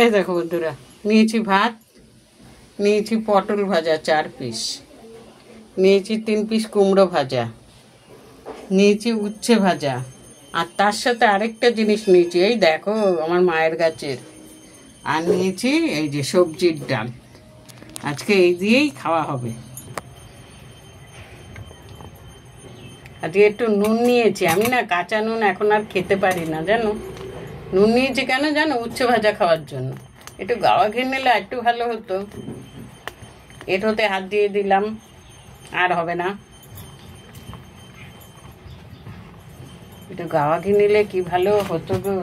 এই দেখো বন্ধুরা, নিয়েছি ভাত, নিয়েছি পটল ভাজা 4 পিস, নিয়েছি 3 পিস কুমড়ো ভাজা, নিয়েছি উচ্ছে ভাজা, আর তার সাথে আরেকটা জিনিস নিয়েছি, এই দেখো আমার মায়ের গাছের, আর নিয়েছি এই যে সবজির ডাল। আজকে এই দিয়েই খাওয়া হবে। আজকে একটু নুন নিয়েছি, আমি না কাঁচা নুন এখন আর খেতে পারি না জানো। নুন নিয়েছি কেন জানো? উচ্ছে ভাজা খাওয়ার জন্য। একটু গাওয়া ঘি নিলে একটু ভালো হতো। এটোতে হাত দিয়ে দিলাম, আর হবে না। একটু গাওয়া ঘি নিলে কি ভালো হতো গো।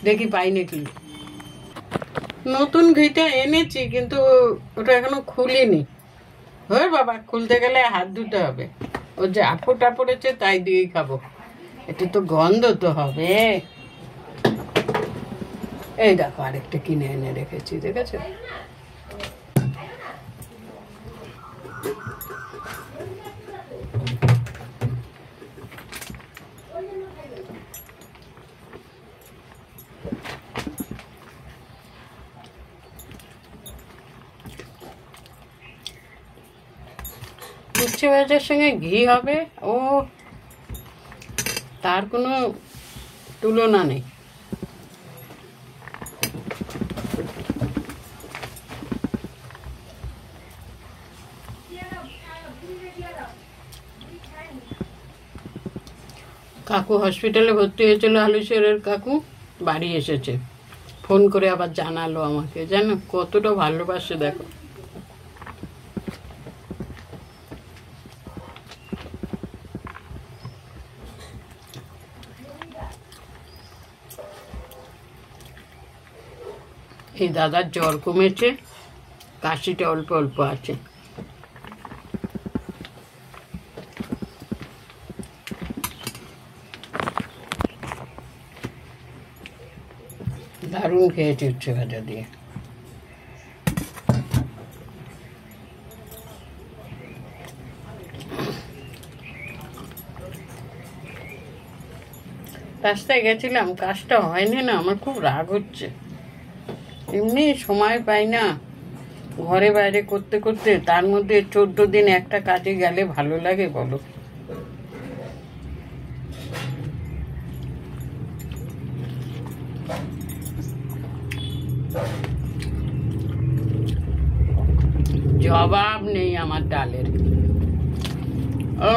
দেখি পাই নাকি। নতুন ঘিটা এনেছি কিন্তু ওটা এখনো খুলিনি। হয় বাবা, খুলতে গেলে হাত ধুতে হবে। ও যে আপটা পড়েছে তাই দিয়েই খাবো। একটু তো গন্ধ তো হবে। এই দেখো আরেকটা কিনে এনে রেখেছি, দেখেছো? উচ্ছে ভাজার সঙ্গে ঘি হবে, ও তার কোনো তুলনা নেই। কাকু হসপিটালে ভর্তি হয়েছিল, হালুশেরের কাকু বাড়ি এসেছে। ফোন করে আবার জানালো আমাকে, জানো কতটা ভালোবাসে দেখো। এই দাদার জ্বর কমেছে, কাশিটা অল্প অল্প আছে। দারুণ খেয়েছি উচ্ছে ভাজা দিয়ে। রাস্তায় গেছিলাম, কাজটা হয়নি না, আমার খুব রাগ হচ্ছে। এমনি সময় পাই না, ঘরে বাইরে করতে করতে, তার মধ্যে 14 দিন একটা কাজে গেলে ভালো লাগে বলো? জবাব নেই আমার ডালের। ও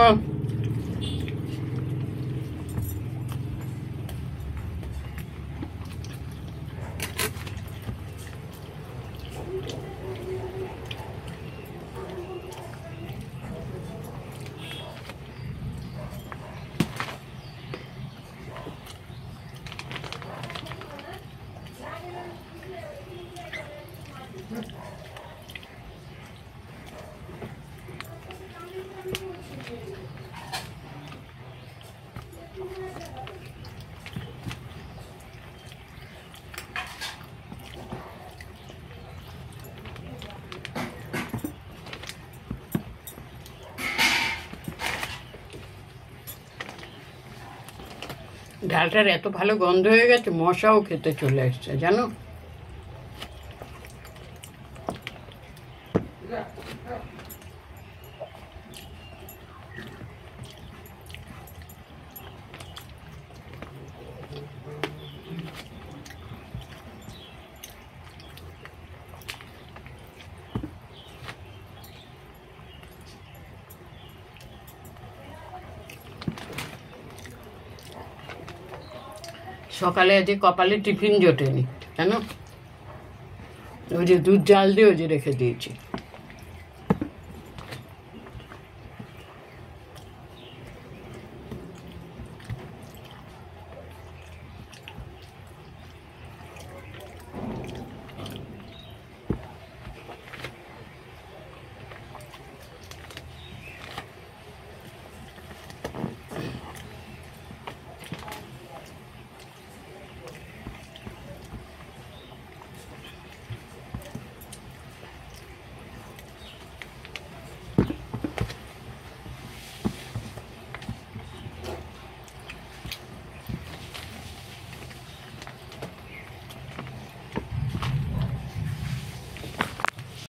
ডালটার এত ভালো গন্ধ হয়ে গেছে, মশাও খেতে চলে এসছে জানো। সকালে আজকে কপালে টিফিন জোটেনি জানো, ওই যে দুধ জাল দিয়ে ওই যে রেখে দিয়েছি।